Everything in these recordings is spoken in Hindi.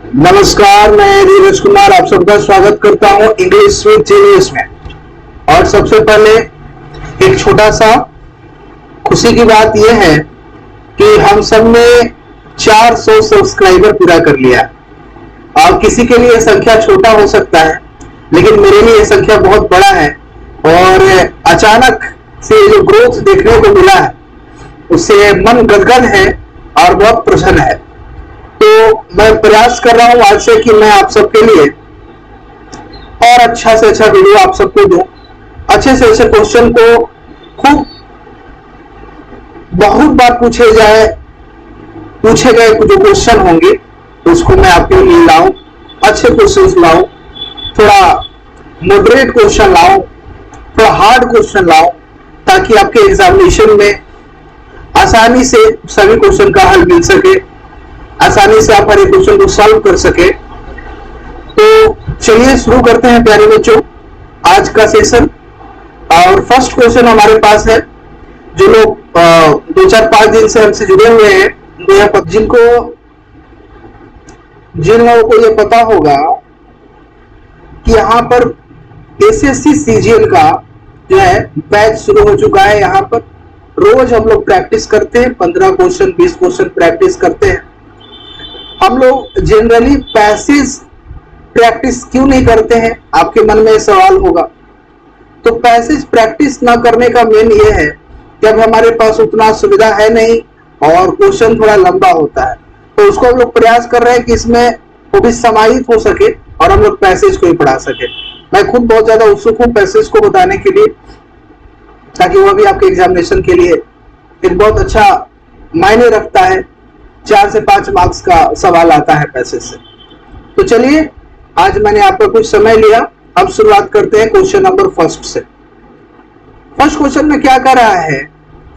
नमस्कार, मैं धीरज कुमार आप सबका स्वागत करता हूं इंग्लिश विद जीनियस में। और सबसे पहले एक छोटा सा खुशी की बात यह है कि हम सब ने 400 सब्सक्राइबर पूरा कर लिया। और किसी के लिए संख्या छोटा हो सकता है, लेकिन मेरे लिए संख्या बहुत बड़ा है। और अचानक से जो ग्रोथ देखने को मिला है उससे मन गदगद है और बहुत प्रसन्न है। तो मैं प्रयास कर रहा हूं आज से कि मैं आप सबके लिए और अच्छा से अच्छा वीडियो आप सबको दूं, अच्छे से अच्छे क्वेश्चन को खूब बहुत बार पूछे गए जो क्वेश्चन होंगे उसको मैं आपके लिए लाऊं, अच्छे क्वेश्चंस लाऊं, थोड़ा मॉडरेट क्वेश्चन लाऊं, थोड़ा हार्ड क्वेश्चन लाऊं, ताकि आपके एग्जामिनेशन में आसानी से सभी क्वेश्चन का हल मिल सके, आसानी से आप हर एक क्वेश्चन को सॉल्व कर सके। तो चलिए शुरू करते हैं प्यारे बच्चों आज का सेशन। और फर्स्ट क्वेश्चन हमारे पास है, जो लोग 2-4-5 दिन से हमसे जुड़े हुए हैं जिन लोगों को ये पता होगा कि यहाँ पर एसएससी सीजीएल का जो है बैच शुरू हो चुका है। यहाँ पर रोज हम लोग प्रैक्टिस करते हैं, 15 क्वेश्चन 20 क्वेश्चन प्रैक्टिस करते हैं। हम लोग जनरली पैसेज प्रैक्टिस क्यों नहीं करते हैं, आपके मन में सवाल होगा। तो पैसेज प्रैक्टिस ना करने का मेन ये है कि अब हमारे पास उतना सुविधा है नहीं और क्वेश्चन थोड़ा लंबा होता है, तो उसको हम लोग प्रयास कर रहे हैं कि इसमें वो भी समाहित हो सके और हम लोग पैसेज को ही पढ़ा सके। मैं खुद बहुत ज्यादा उत्सुक हूँ पैसेज को बताने के लिए, ताकि वह भी आपके एग्जामिनेशन के लिए एक बहुत अच्छा मायने रखता है। 4 से 5 मार्क्स का सवाल आता है पैसेज से। तो चलिए आज मैंने आपका कुछ समय लिया, अब शुरुआत करते हैं क्वेश्चन नंबर फर्स्ट से। फर्स्ट क्वेश्चन में क्या कर रहा है,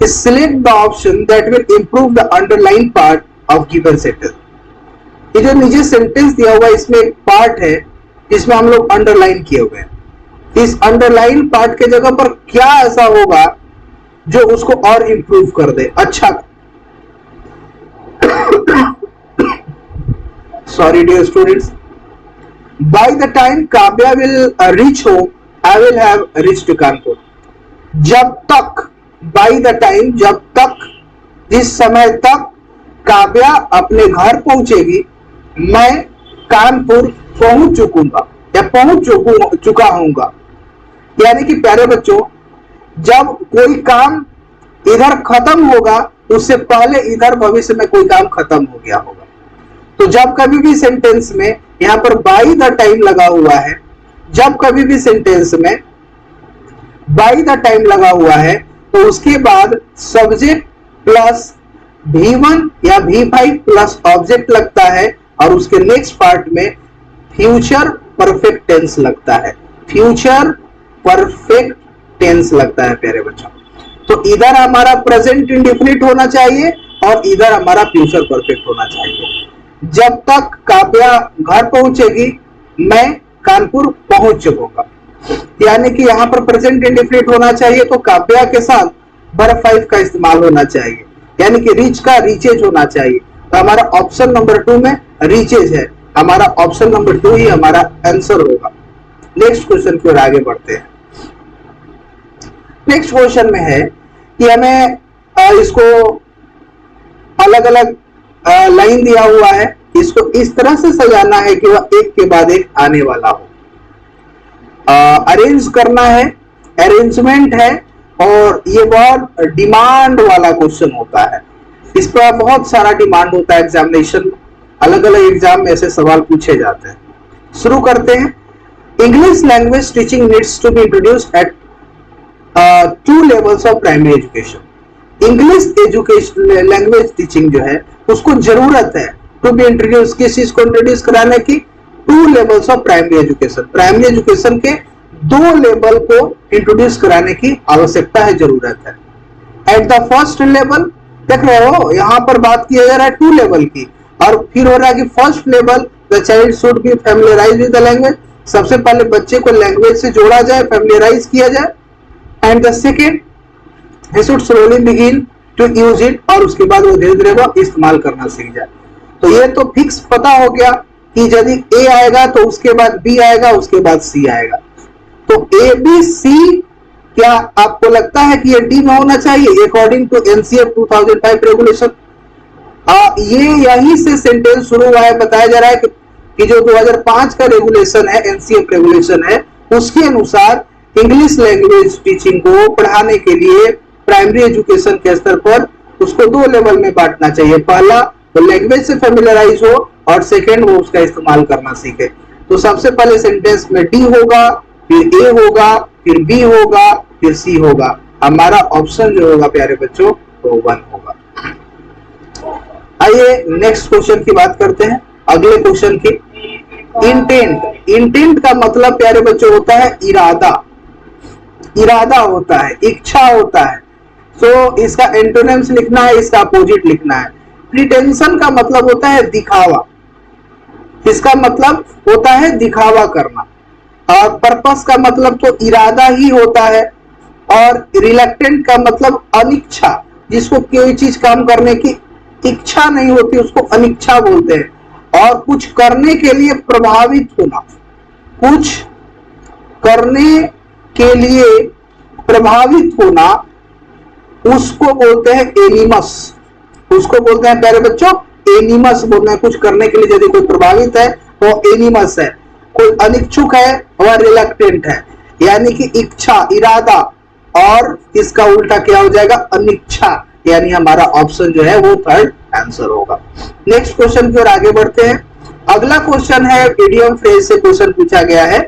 select the option that will improve the underline part of given sentence. ये जो नीचे सेंटेंस दिया हुआ है इसमें एक पार्ट है जिसमें हम लोग अंडरलाइन किए हुए हैं। इस अंडरलाइन पार्ट के जगह पर क्या ऐसा होगा जो उसको और इंप्रूव कर दे, अच्छा। Sorry dear students, by the time Kavya will reach home, I will have reached Kanpur. जब तक, by the time, जब तक, जिस समय तक काव्या अपने घर पहुंचेगी मैं कानपुर पहुंच चुकूंगा या पहुंच चुका हूंगा। यानी कि प्यारे बच्चों, जब कोई काम इधर खत्म होगा उससे पहले इधर भविष्य में कोई काम खत्म हो गया होगा। तो जब कभी भी सेंटेंस में यहां पर बाय द टाइम लगा हुआ है, जब कभी भी सेंटेंस में बाय द टाइम लगा हुआ है तो उसके बाद सब्जेक्ट प्लस V1 या V5 प्लस ऑब्जेक्ट लगता है और उसके नेक्स्ट पार्ट में फ्यूचर परफेक्ट टेंस लगता है। फ्यूचर परफेक्ट टेंस लगता है प्यारे बच्चों। तो इधर हमारा प्रेजेंट इंडेफिनिट होना चाहिए और इधर हमारा फ्यूचर परफेक्ट होना चाहिए। जब तक काव्या घर पहुंचेगी मैं कानपुर पहुंच चुकूंगा, यानी कि यहाँ पर प्रेजेंट इंडेफिनिट होना चाहिए, तो काव्या के साथ वर्ब 5 का इस्तेमाल होना चाहिए, यानी कि रीच का रीचेज होना चाहिए। तो हमारा ऑप्शन नंबर 2 में रीचेज है, हमारा ऑप्शन नंबर 2 ही हमारा आंसर होगा। नेक्स्ट क्वेश्चन की ओर आगे बढ़ते हैं। नेक्स्ट क्वेश्चन में है कि हमें इसको अलग अलग लाइन दिया हुआ है, इसको इस तरह से सजाना है कि वह एक के बाद एक आने वाला हो। अरेंज करना है, अरेंजमेंट है, और ये बहुत डिमांड वाला क्वेश्चन होता है। इस पर बहुत सारा डिमांड होता है एग्जामिनेशन में, अलग अलग एग्जाम में ऐसे सवाल पूछे जाते हैं। शुरू करते हैं। English language teaching needs to be introduced at 2 levels of primary education. English education language teaching जो है उसको जरूरत है टू बी इंट्रोड्यूस, किस चीज को इंट्रोड्यूस कराने की, 2 levels of primary education. Primary education के 2 लेवल को इंट्रोड्यूस कराने की आवश्यकता है, जरूरत है। एट द फर्स्ट लेवल देख रहे हो, यहाँ पर बात किया जा रहा है 2 लेवल की, और फिर हो रहा है कि first level the child should be familiarise with the language. सबसे पहले बच्चे को लैंग्वेज से जोड़ा जाए, फैमिलियराइज किया जाए। And the second he should slowly begin to use it, और उसके बाद वो धीरे धीरे वो इस्तेमाल करना सीख जाए। तो ये तो फिक्स पता हो गया कि यदि ए आएगा तो उसके बाद बी आएगा, उसके बाद सी आएगा। तो ए बी सी, क्या आपको लगता है कि ये डी में होना चाहिए अकॉर्डिंग टू एनसीएफ 2005 रेगुलेशन? ये यहीं से सेंटेंस शुरू हुआ है। बताया जा रहा है कि जो 2005 का रेगुलेशन है, एनसीएफ रेगुलेशन है, उसके अनुसार इंग्लिश लैंग्वेज टीचिंग को पढ़ाने के लिए प्राइमरी एजुकेशन के स्तर पर उसको 2 लेवल में बांटना चाहिए। पहला वो लैंग्वेज से फेमिलियराइज हो और सेकेंड वो उसका इस्तेमाल करना सीखे। तो सबसे पहले सेंटेंस में डी होगा, फिर ए होगा, फिर बी होगा, फिर सी होगा। हमारा ऑप्शन जो होगा प्यारे बच्चों वो 1 होगा। आइए नेक्स्ट क्वेश्चन की बात करते हैं, अगले क्वेश्चन की। इंटेंट। इंटेंट का मतलब प्यारे बच्चों होता है इरादा। इरादा होता है, इच्छा होता है। सो इसका एंटोनिम्स लिखना है, इसका अपोजिट लिखना है। प्रिटेंशन का मतलब होता है दिखावा, इसका मतलब होता है दिखावा करना। और पर्पस का मतलब तो इरादा ही होता है। और रिलक्टेंट का मतलब अनिच्छा, जिसको कोई चीज काम करने की इच्छा नहीं होती उसको अनिच्छा बोलते हैं। और कुछ करने के लिए प्रभावित होना, कुछ करने के लिए प्रभावित होना, उसको बोलते हैं एनिमस। उसको बोलते हैं प्यारे बच्चों एनिमस बोलते हैं। कुछ करने के लिए यदि कोई प्रभावित है तो एनिमस है। कोई अनिच्छुक है वह रिलक्टेंट है, यानी कि इच्छा, इरादा। और इसका उल्टा क्या हो जाएगा? अनिच्छा। यानी हमारा ऑप्शन जो है वो थर्ड आंसर होगा। नेक्स्ट क्वेश्चन की ओर आगे बढ़ते हैं। अगला क्वेश्चन है इडियम फ्रेज से क्वेश्चन पूछा गया है।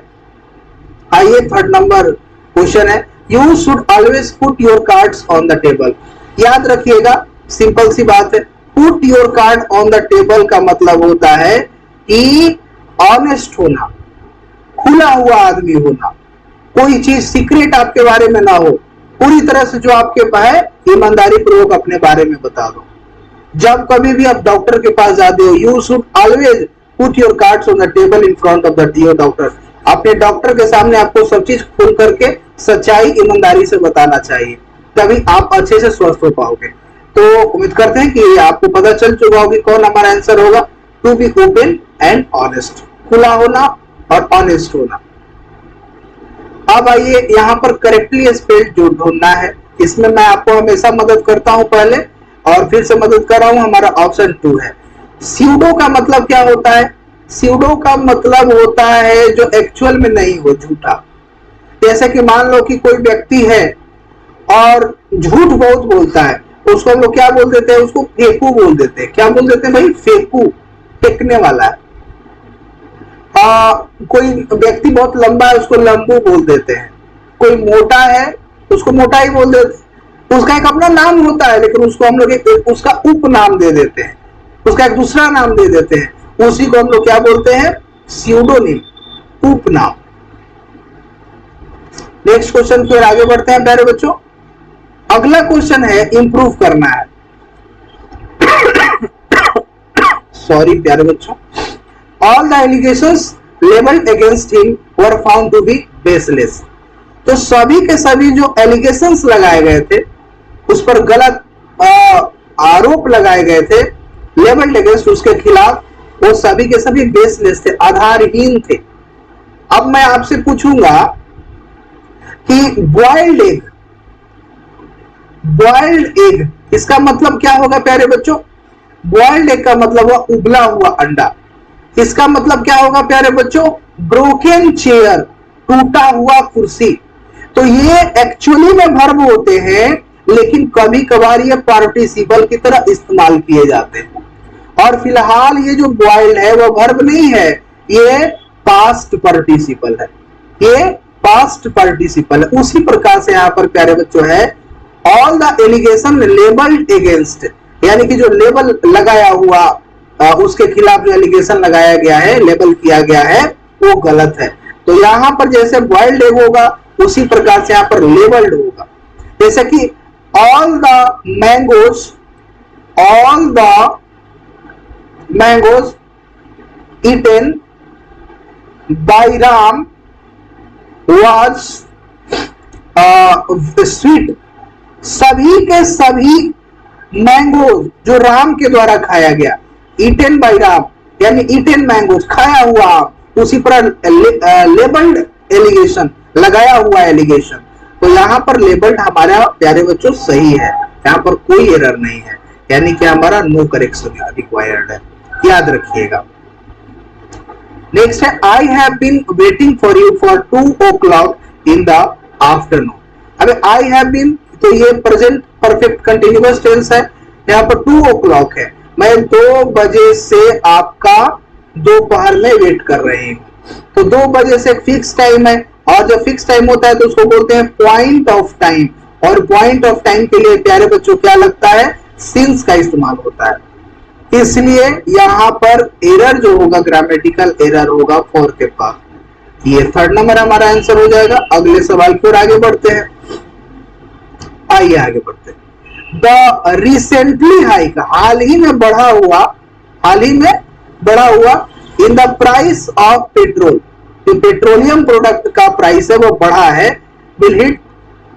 आइए थर्ड नंबर क्वेश्चन है, you should always put your cards on the table. याद रखिएगा, सिंपल सी बात है। Put your card on the table का मतलब होता है कि ऑनेस्ट होना, खुला हुआ आदमी होना, कोई चीज सीक्रेट आपके बारे में ना हो, पूरी तरह से जो आपके पास है ईमानदारी पूर्वक अपने बारे में बता दो। जब कभी भी आप डॉक्टर के पास जाते हो, you should always put your cards on the table in front of the your doctor. अपने डॉक्टर के सामने आपको सब चीज खोल करके सच्चाई ईमानदारी से बताना चाहिए, तभी आप अच्छे से स्वस्थ हो पाओगे। तो उम्मीद करते हैं कि आपको पता चल चुका होगा कौन हमारा आंसर होगा। To be open and honest, खुला होना और ऑनेस्ट होना। अब आइए यहाँ पर करेक्टली स्पेल्ड जो ढूंढना है, इसमें मैं आपको हमेशा मदद करता हूं पहले और फिर से मदद कर रहा हूं। हमारा ऑप्शन 2 है। स्यूडो का मतलब क्या होता है? स्यूडो का मतलब होता है जो एक्चुअल में नहीं हो, झूठा। जैसे कि मान लो कि कोई व्यक्ति है और झूठ बहुत बोलता है, उसको हम लोग क्या बोल देते हैं? उसको फेकू बोल देते हैं। क्या बोल देते हैं भाई? फेकू, फेंकने वाला है। कोई व्यक्ति बहुत लंबा है, उसको लंबू बोल देते हैं। कोई मोटा है, उसको मोटा ही बोल देते हैं। उसका एक अपना नाम होता है, लेकिन उसको हम लोग उसका उपनाम दे देते हैं, उसका एक दूसरा नाम दे देते हैं। उसी को हम लोग क्या बोलते हैं? स्यूडोनिम, उपनाम। नेक्स्ट क्वेश्चन की ओर आगे बढ़ते हैं प्यारे बच्चों। अगला क्वेश्चन है इंप्रूव करना है। सॉरी प्यारे बच्चों, all the allegations levelled against him were found to be baseless. तो सभी के सभी जो एलिगेशंस लगाए गए थे, उस पर गलत आरोप लगाए गए थे, लेवल्ड अगेंस्ट उसके खिलाफ, वो सभी के सभी बेसलेस थे, आधारहीन थे। अब मैं आपसे पूछूंगा कि बॉइल्ड एग, बॉइल्ड एग इसका मतलब क्या होगा प्यारे बच्चों? बॉइल्ड एग का मतलब हुआ उबला हुआ अंडा। इसका मतलब क्या होगा प्यारे बच्चों? ब्रोकन चेयर, टूटा हुआ कुर्सी। तो ये एक्चुअली में वर्ब होते हैं, लेकिन कभी कभार ये पार्टिसिपल की तरह इस्तेमाल किए जाते हैं। और फिलहाल ये जो बॉइल्ड है वो वर्ब नहीं है, ये पास्ट पार्टिसिपल है, ये पास्ट पार्टिसिपल है। उसी प्रकार से यहां पर प्यारे बच्चों है all the allegation labelled against, यानी कि जो लेबल लगाया हुआ उसके खिलाफ जो एलिगेशन लगाया गया है, लेबल किया गया है, वो गलत है। तो यहां पर जैसे बॉइल्ड एग होगा उसी प्रकार से यहां पर लेबल्ड होगा। जैसे कि all the mangoes, all the mangoes eaten by Ram was sweet. सभी के सभी मैंगो जो राम के द्वारा खाया गया, ईटेन बाय राम, यानी ईटेन मैंगोज, खाया हुआ आम, उसी पर लेबल्ड एलिगेशन, लगाया हुआ एलिगेशन। तो यहाँ पर लेबल्ड हमारा प्यारे बच्चों सही है, यहाँ पर कोई एरर नहीं है, यानी कि हमारा नो करेक्शन रिक्वायर्ड है, याद रखिएगा। नेक्स्ट है I have been waiting for you for 2 o'clock in the afternoon. अब आई हैव बीन, तो ये प्रेजेंट परफेक्ट कंटिन्यूअस टेंस है, यहाँ पर 2 o'clock है, मैं 2 बजे से आपका दोपहर में वेट कर रही हूँ। तो 2 बजे से फिक्स टाइम है, और जब फिक्स टाइम होता है तो उसको बोलते हैं पॉइंट ऑफ टाइम, और पॉइंट ऑफ टाइम के लिए प्यारे बच्चों क्या लगता है, सिंस का इस्तेमाल होता है। इसलिए यहां पर एरर जो होगा ग्रामेटिकल एरर होगा फॉर के पास। ये 3rd नंबर हमारा आंसर हो जाएगा। अगले सवाल की ओर आगे बढ़ते हैं, आइए आगे बढ़ते हैं। द रिसेंटली हाइक, हाल ही में बढ़ा हुआ, हाल ही में बढ़ा हुआ in the price of petrol, जो पेट्रोलियम प्रोडक्ट का प्राइस है वो बढ़ा है, will hit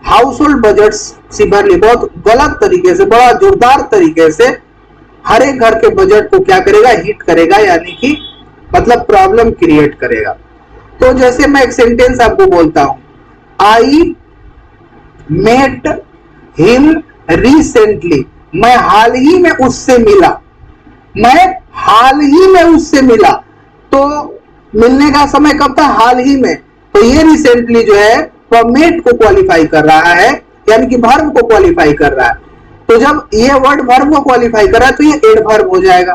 household budget severely, बहुत गलत तरीके से, बड़ा जोरदार तरीके से हर एक घर के बजट को क्या करेगा, हिट करेगा, यानी कि मतलब प्रॉब्लम क्रिएट करेगा। तो जैसे मैं एक सेंटेंस आपको बोलता हूं, आई मेट हिम रिसेंटली, मैं हाल ही में उससे मिला, मैं हाल ही में उससे मिला। तो मिलने का समय कब था, हाल ही में। तो ये रिसेंटली जो है वह मेट को क्वालिफाई कर रहा है, यानी कि वर्ब को क्वालिफाई कर रहा है। तो जब ये वर्ड वर्ब को क्वालिफाई कर रहा है तो ये एडवर्ब हो जाएगा।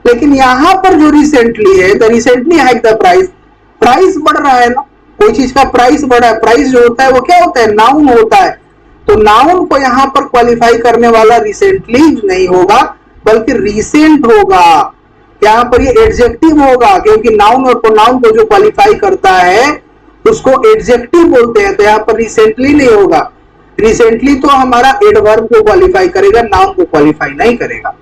लेकिन यहां पर जो रिसेंटली है, the recently hike the price, price बढ़ रहा है ना, कोई चीज का प्राइस बढ़ा है, प्राइस जो होता है वो क्या होता है, नाउन होता है। तो नाउन को यहां पर क्वालिफाई करने वाला रिसेंटली नहीं होगा बल्कि रिसेंट होगा, यहां पर ये एडजेक्टिव होगा, क्योंकि नाउन और प्रोनाउन को जो क्वालिफाई करता है उसको एडजेक्टिव बोलते हैं। तो यहां पर रिसेंटली नहीं होगा, रिसेंटली तो हमारा एडवर्ब को क्वालिफाई करेगा, नाउन को क्वालिफाई नहीं करेगा,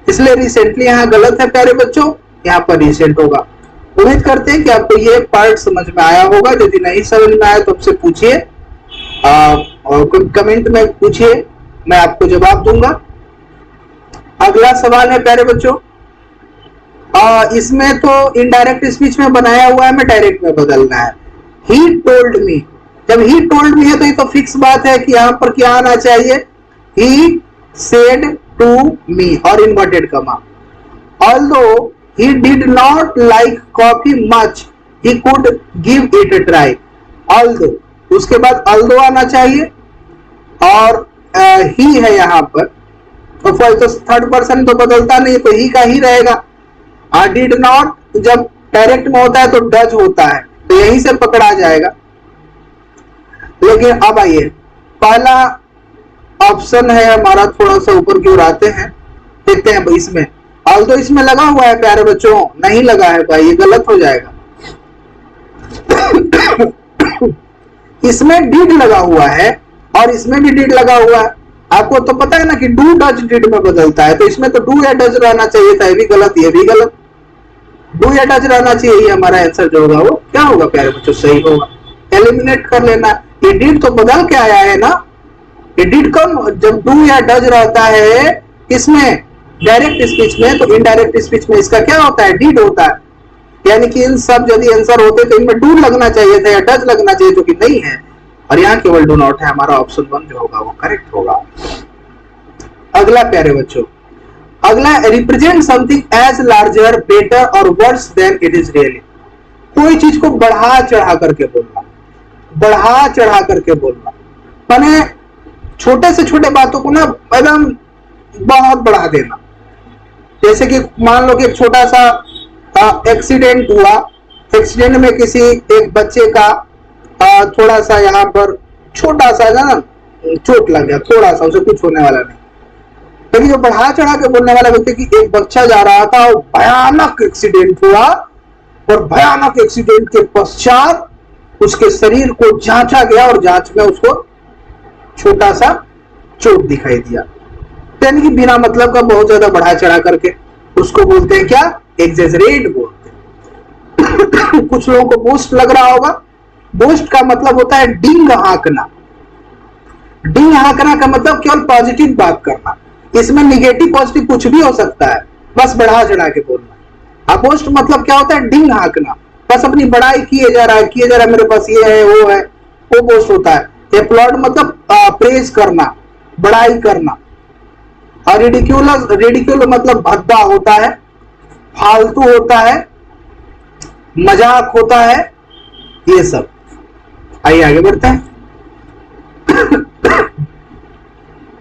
इसलिए रिसेंटली यहां गलत है प्यारे बच्चों, यहां पर रिसेंट होगा। उम्मीद करते हैं कि आपको ये पार्ट समझ में आया होगा। यदि नहीं समझ में आया तो आपसे पूछिए, और कमेंट में पूछिए, मैं आपको जवाब दूंगा। अगला सवाल है प्यारे बच्चों, इसमें तो इनडायरेक्ट स्पीच में बनाया हुआ है, हमें डायरेक्ट में बदलना है। ही टोल्ड मी, जब ही टोल्ड मी है तो ये तो फिक्स बात है कि यहां पर क्या आना चाहिए, ही सेड टू मी और इन्वर्टेड कमा। Although he did not like coffee much, he could give it a try. Although, उसके बाद although आना चाहिए, और ही है यहाँ पर, तो 3rd पर्सन तो बदलता नहीं, तो ही का ही रहेगा। did not जब डायरेक्ट में होता है तो डज होता है, तो यहीं से पकड़ा जाएगा। लेकिन अब आइए, पहला ऑप्शन है हमारा, थोड़ा सा ऊपर की ओर आते हैं, देखते हैं इसमें ऑल्दो इसमें लगा हुआ है प्यारे बच्चों, नहीं लगा है भाई, ये गलत हो जाएगा। इसमें डिड लगा हुआ है और इसमें भी डिड लगा हुआ है। आपको तो पता है ना कि डू डज डिड में बदलता है, तो इसमें तो डू या डज रहना चाहिए था, ये भी गलत, ये भी गलत। डू या डज रहना चाहिए, ये हमारा आंसर जो होगा वो क्या होगा प्यारे बच्चों, सही होगा। एलिमिनेट कर लेना, ये डिड तो बदल के आया है ना, ये डिड कम, जब डू या डज रहता है इसमें डायरेक्ट स्पीच में, तो इनडायरेक्ट स्पीच में इसका क्या होता है, डिड होता है। यानी कि इन सब यदि आंसर होते तो इनमें डू लगना चाहिए था या डज लगना चाहिए, जो कि नहीं है, और यहाँ केवल डू नॉट है। हमारा ऑप्शन 1 जो होगा वो करेक्ट होगा। अगला प्यारे बच्चों, अगला represent something as larger, better और worse than it is really. कोई चीज को बढ़ा चढ़ा करके बोलना, बढ़ा चढ़ा करके बोलना, माने छोटे से छोटे बातों को ना एकदम बहुत बढ़ा देना। जैसे कि मान लो कि एक छोटा सा एक्सीडेंट हुआ, एक्सीडेंट में किसी एक बच्चे का थोड़ा सा यहाँ पर छोटा सा ना चोट लग गया, थोड़ा सा, उसे कुछ होने वाला नहीं। लेकिन जो बढ़ा चढ़ा के बोलने वाला व्यक्ति कि एक बच्चा जा रहा था और भयानक एक्सीडेंट हुआ, और भयानक एक्सीडेंट के पश्चात उसके शरीर को जांचा गया और जांच में उसको छोटा सा चोट दिखाई दिया, यानी कि बिना मतलब का बहुत ज्यादा बढ़ा चढ़ा करके उसको बोलते हैं क्या, एग्जेजरेट बोलते हैं। कुछ लोगों को बोस्ट लग रहा होगा, बोस्ट का मतलब होता है डिंग हाँकना। डिंग हाँकना का मतलब केवल पॉजिटिव बात करना, इसमें निगेटिव पॉजिटिव कुछ भी हो सकता है, बस बढ़ा चढ़ा के बोलना। अपोस्ट मतलब क्या होता है? डिंग हाँकना, बस अपनी बड़ाई किए जा रहा है, मेरे पास ये है वो है, वो बोस्ट होता है। एप्लॉड मतलब प्रेज करना, बड़ाई करना। और रिडिक्यूल मतलब भद्दा होता है, फालतू होता है, मजाक होता है, ये सब। आइए आगे बढ़ते हैं।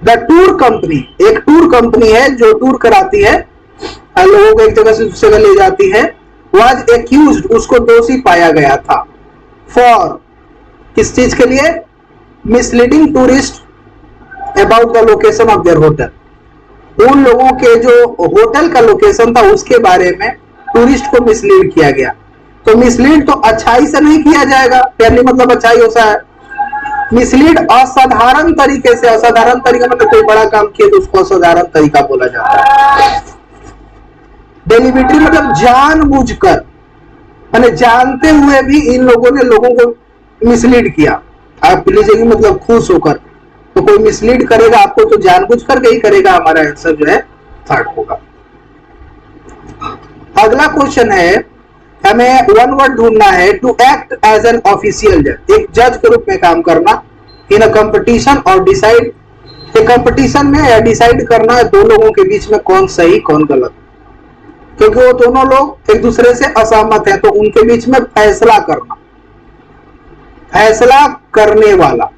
द टूर कंपनी, एक टूर कंपनी है जो टूर कराती है, लोगों को एक जगह से दूसरी जगह ले जाती है। वाज एक्यूज्ड, उसको दोषी पाया गया था। फॉर, किस चीज के लिए? Misleading tourist about the location of their hotel, उन लोगों के जो होटल का लोकेशन था उसके बारे में टूरिस्ट को मिसलीड किया गया। तो मिसलीड तो अच्छाई से नहीं किया जाएगा, पहले मतलब अच्छाई होता है। मिसलीड असाधारण तरीके से, असाधारण तरीका मतलब कोई बड़ा काम किया तो उसको असाधारण तरीका बोला जाता है। डेलिबरेटली मतलब जानबूझकर, माने जानते हुए भी इन लोगों ने लोगों को मिसलीड किया। आप लीजिए मतलब खुश होकर, तो कोई मिसलीड करेगा आपको तो जानबूझकर के ही करेगा। हमारा आंसर जो है थर्ड होगा। अगला क्वेश्चन है, हमें वन वर्ड ढूंढना है। To act as an official जज, एक जज के रूप में काम करना। इन अ कंपटीशन और डिसाइड, एक कंपटीशन में या डिसाइड करना दो लोगों के बीच में कौन सही कौन गलत, क्योंकि वो दोनों लोग एक दूसरे से असहमत हैं, तो उनके बीच में फैसला करना, फैसला करने वाला।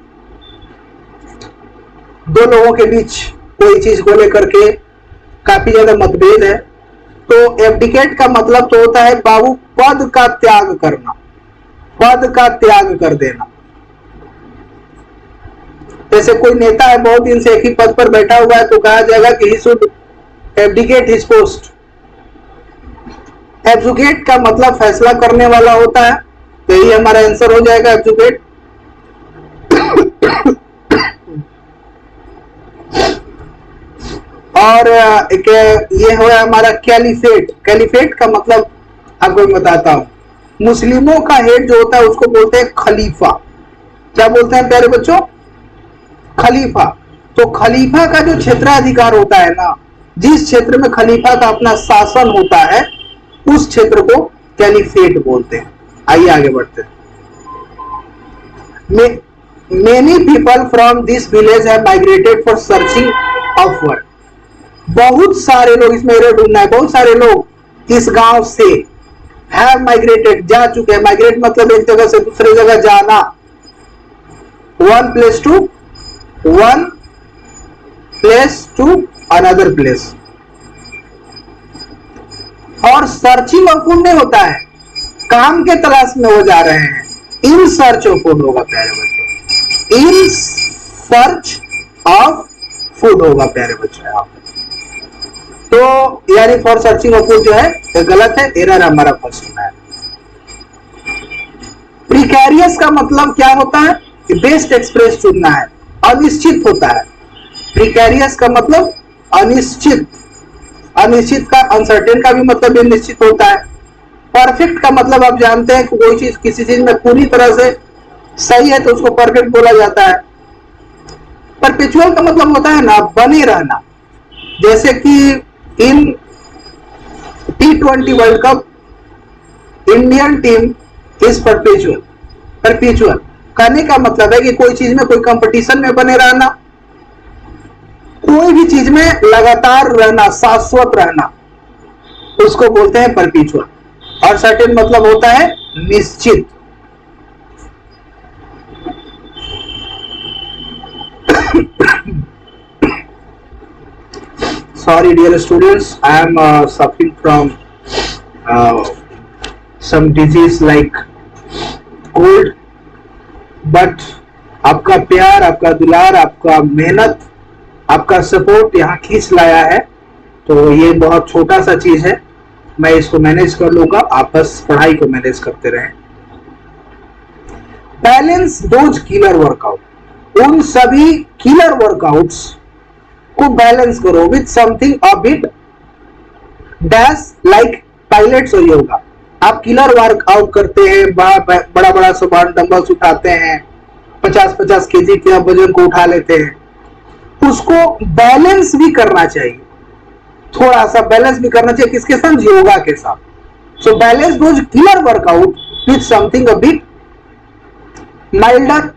दो लोगों के बीच कोई चीज को लेकर के काफी ज्यादा मतभेद है, तो एब्डिकेट का मतलब तो होता है बाबू पद का त्याग करना, पद का त्याग कर देना। जैसे कोई नेता है, बहुत दिन से एक ही पद पर बैठा हुआ है, तो कहा जाएगा कि he should abdicate his post. Abdicate का मतलब फैसला करने वाला होता है, तो यही हमारा आंसर हो जाएगा एब्जुकेट। और एक ये हो हमारा कैलिफेट। कैलिफेट का मतलब आपको बताता हूं, मुस्लिमों का हेड जो होता है उसको बोलते हैं खलीफा। क्या बोलते हैं प्यारे बच्चों? खलीफा। तो खलीफा का जो क्षेत्राधिकार होता है ना, जिस क्षेत्र में खलीफा का अपना शासन होता है उस क्षेत्र को कैलिफेट बोलते हैं। आइए आगे बढ़ते हैं। Many people from this village have migrated for searching of work. बहुत सारे लोग, इसमें एरर ढूंढना है, बहुत सारे लोग इस गांव से हैव माइग्रेटेड, जा चुके हैं। माइग्रेट मतलब एक जगह से दूसरी जगह जाना, one place to another place. और सर्चिंग ऑफ फूड नहीं होता है, काम के तलाश में वो जा रहे हैं, इन सर्च ऑफ फूड होगा प्यारे बच्चों, इन सर्च ऑफ फूड होगा प्यारे बच्चों यहाँ पे। तो यानी फॉर सर्चिंग ऑफ फूड जो है ये गलत है, एरर हमारा फर्स्ट में है। प्रिकैरियस का मतलब क्या होता है? बेस्ट एक्सप्रेस चुनना है, अनिश्चित होता है। प्रिकैरियस का मतलब अनिश्चित, अनिश्चित का, अनसर्टेन का भी मतलब निश्चित होता है। परफेक्ट का मतलब आप जानते हैं कि कोई चीज किसी चीज में पूरी तरह से सही है तो उसको परफेक्ट बोला जाता है। परपेचुअल का मतलब होता है ना बने रहना, जैसे कि इन T20 world cup Indian team is perpetual. Perpetual कहने का मतलब है कि कोई चीज में, कोई कंपटीशन में बने रहना, कोई भी चीज में लगातार रहना, शाश्वत रहना, उसको बोलते हैं परपेचुअल। और सर्टेन मतलब होता है निश्चित। Sorry dear students, I am suffering from some disease like cold, but आपका प्यार, आपका दुलार, आपका मेहनत, आपका सपोर्ट यहाँ खींच लाया है, तो ये बहुत छोटा सा चीज है, मैं इसको मैनेज कर लूंगा। आप बस पढ़ाई को मैनेज करते रहें। बैलेंस दोज किलर वर्कआउट, उन सभी किलर वर्कआउट्स को बैलेंस करो with something a bit dash like pilots और योगा। आप किलर वर्कआउट करते हैं, बड़ा बड़ा सुबह डंबल्स उठाते हैं, 50-50 केजी के वजन को उठा लेते हैं, उसको बैलेंस भी करना चाहिए, थोड़ा सा बैलेंस भी करना चाहिए। किसके साथ? योगा के साथ। So balance those killer workout with something a bit milder,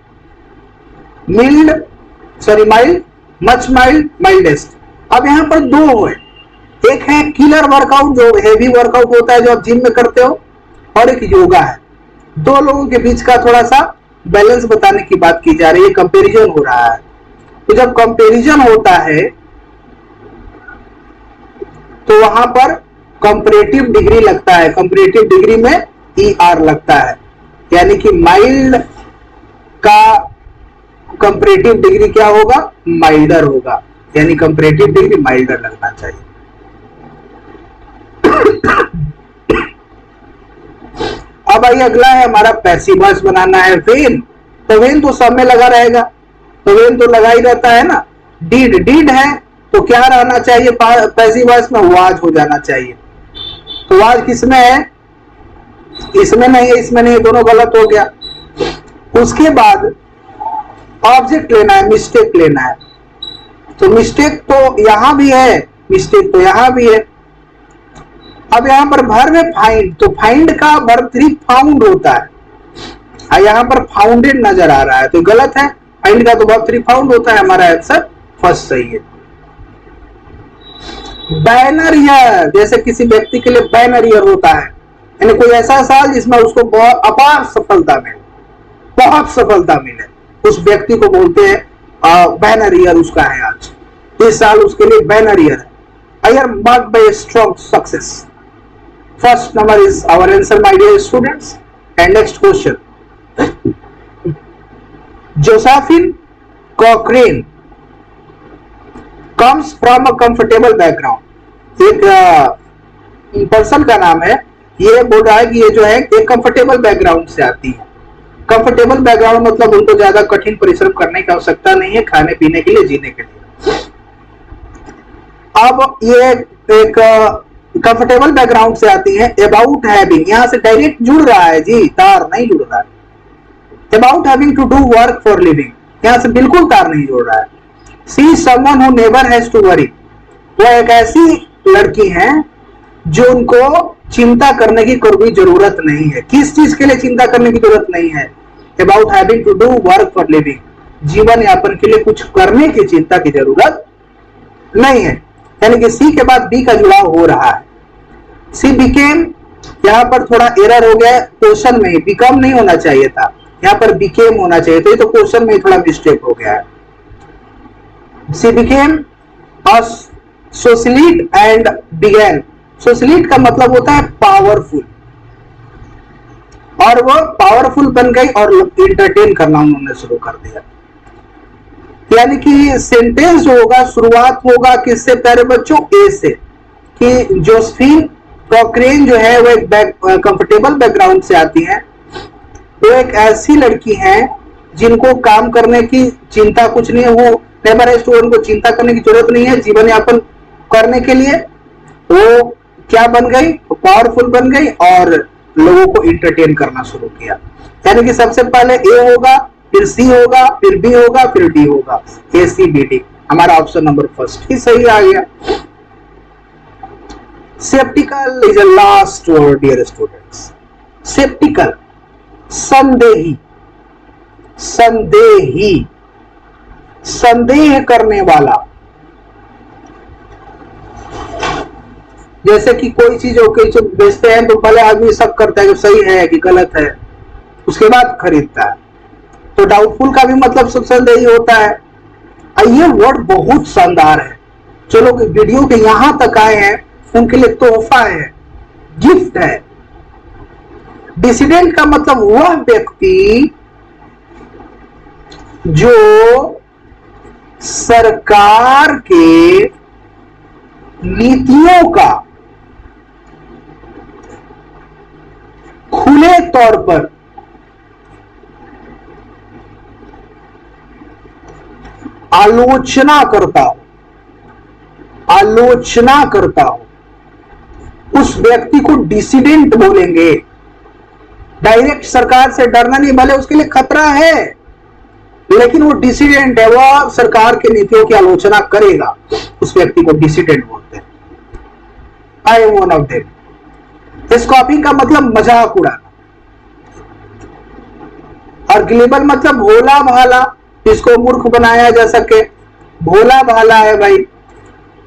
mild, much mild, mildest. अब यहाँ पर दो है, एक है किलर वर्कआउट जो हेवी वर्कआउट होता है जो आप जिम में करते हो, और एक योगा है। दो लोगों के बीच का थोड़ा सा बैलेंस बताने की बात की जा रही है, कंपैरिजन हो रहा है। तो जब कंपैरिजन होता है तो वहां पर कंपैरेटिव डिग्री लगता है, कंपैरेटिव डिग्री में ER लगता है, यानी कि माइल्ड का कंपैरेटिव डिग्री क्या होगा, माइल्डर होगा, यानी कंपैरेटिव डिग्री माइल्डर लगना चाहिए। अब आइए अगला है हमारा पैसिव वॉइस बनाना है वेन। तो वेन तो सब में लगा रहेगा, तो वेन तो लगा ही रहता है ना। डीड है तो क्या रहना चाहिए पैसिव वॉइस में, वाज हो जाना चाहिए। तो वाज किसमें है, इसमें नहीं है, इसमें नहीं है, दोनों गलत हो गया। उसके बाद ऑब्जेक्ट लेना है, मिस्टेक लेना है। तो मिस्टेक तो यहां भी है, मिस्टेक तो यहां भी है। अब यहां पर वर्ब है फाइंड, तो फाइंड का वर्ब 3 फाउंड होता है, यहां पर फाउंडेड नजर आ रहा है तो गलत है। फाइंड का तो वर्ब 3 फाउंड होता है, हमारा आंसर फर्स्ट सही है। बैनर ईयर, जैसे किसी व्यक्ति के लिए बैनर ईयर होता है, यानी कोई ऐसा साल जिसमें उसको बहुत अपार सफलता मिले, बहुत सफलता मिले, उस व्यक्ति को बोलते हैं बैनर ईयर उसका है आज, इस साल उसके लिए बैनर ईयर है। Year marked by strong success. First number is our answer, my dear students. And next question. Josephine Cochrane comes from a comfortable background. एक पर्सन का नाम है, ये बोल रहा है कि ये जो है एक कंफर्टेबल बैकग्राउंड से आती है। कंफर्टेबल बैकग्राउंड मतलब उनको ज्यादा कठिन परिश्रम करने की आवश्यकता नहीं है खाने पीने के लिए, जीने के लिए। अब ये एक कंफर्टेबल बैकग्राउंड से आती है। अबाउट हैविंग, यहां से डायरेक्ट जुड़ रहा है जी, तार नहीं जुड़ रहा है। About having to do work for living, यहां से बिल्कुल तार नहीं जुड़ रहा है। See someone who never has to worry, वो एक ऐसी लड़की है जो उनको चिंता करने की कोई जरूरत नहीं है। किस चीज के लिए चिंता करने की जरूरत नहीं है, about having to do work for living, जीवन यापन के लिए कुछ करने की चिंता की जरूरत नहीं है। यानी कि सी के बाद बी का जुड़ाव हो रहा है। सी बिकेम, यहां पर थोड़ा एरर हो गया, क्वेश्चन में बिकम नहीं होना चाहिए था, यहां पर बिकेम होना चाहिए, तो ये तो क्वेश्चन में थोड़ा मिस्टेक हो गया है। She became a socialite and began, socialite का मतलब होता है पावरफुल, और वो पावरफुल बन गई और इंटरटेन करना उन्होंने शुरू कर दिया। यानी कि सेंटेंस जो होगा शुरुआत होगा किससे प्यारे बच्चों, ए से, कि जोसेफिन कॉक्रेन जो है वो एक कंफर्टेबल बैकग्राउंड से आती है। वो एक ऐसी लड़की है जिनको काम करने की चिंता कुछ नहीं है, वो नेवर हैज टू, उनको चिंता करने की जरूरत नहीं है जीवन यापन करने के लिए। वो क्या बन गई, पावरफुल बन गई और लोगों को इंटरटेन करना शुरू किया। यानी कि सबसे पहले ए होगा, फिर सी होगा, फिर बी होगा, फिर डी होगा, ए सी बी डी। हमारा ऑप्शन नंबर फर्स्ट ही सही आ गया। Sceptical is a last word dear students. Sceptical, संदेही, संदेही, संदेह करने वाला। जैसे कि कोई चीज बेचते हैं तो पहले आदमी शक करता है कि सही है कि गलत है, उसके बाद खरीदता है। तो डाउटफुल का भी मतलब संदेही होता है। ये वर्ड बहुत शानदार है। जो लोग वीडियो के यहां तक आए हैं उनके लिए तोहफा है, गिफ्ट है। डिसिडेंट का मतलब वह व्यक्ति जो सरकार के नीतियों का खुले तौर पर आलोचना करता हो, आलोचना करता हो, उस व्यक्ति को डिसिडेंट बोलेंगे। डायरेक्ट सरकार से डरना नहीं, भले उसके लिए खतरा है लेकिन वो डिसिडेंट है, वह सरकार के नीतियों की आलोचना करेगा, उस व्यक्ति को डिसिडेंट बोलते हैं। I am one of them. Scoffing का मतलब मजाक उड़ाना, और ग्लिबल मतलब भोला भाला, इसको मूर्ख बनाया जा सके, भोला भाला है भाई।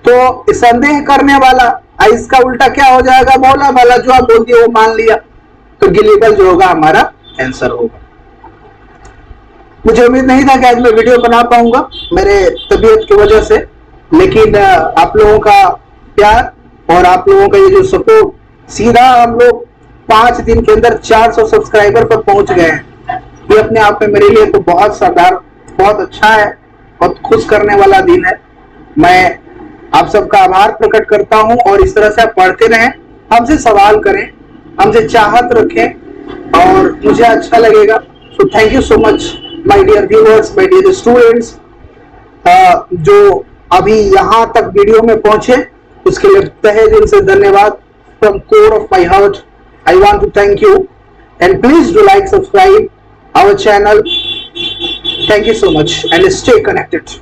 तो संदेह करने वाला, इसका उल्टा क्या हो जाएगा, भोला भाला, जो आप बोल दिए वो मान लिया, तो ग्लिबल जो होगा हमारा आंसर होगा। मुझे उम्मीद नहीं था कि आज मैं वीडियो बना पाऊंगा मेरे तबीयत की वजह से, लेकिन आप लोगों का प्यार और आप लोगों का ये जो सपोर्ट, सीधा हम लोग 5 दिन के अंदर 400 सब्सक्राइबर पर पहुंच गए हैं। ये अपने आप में मेरे लिए तो बहुत शानदार, बहुत अच्छा है, बहुत खुश करने वाला दिन है। मैं आप सबका आभार प्रकट करता हूं, और इस तरह से आप पढ़ते रहें, हमसे सवाल करें, हमसे चाहत रखें, और मुझे अच्छा लगेगा। So thank you so much my dear viewers, my dear students, जो अभी यहाँ तक वीडियो में पहुंचे उसके लिए तहे दिल से धन्यवाद। From core of my heart I want to thank you, and please do like, subscribe our channel. Thank you so much and stay connected.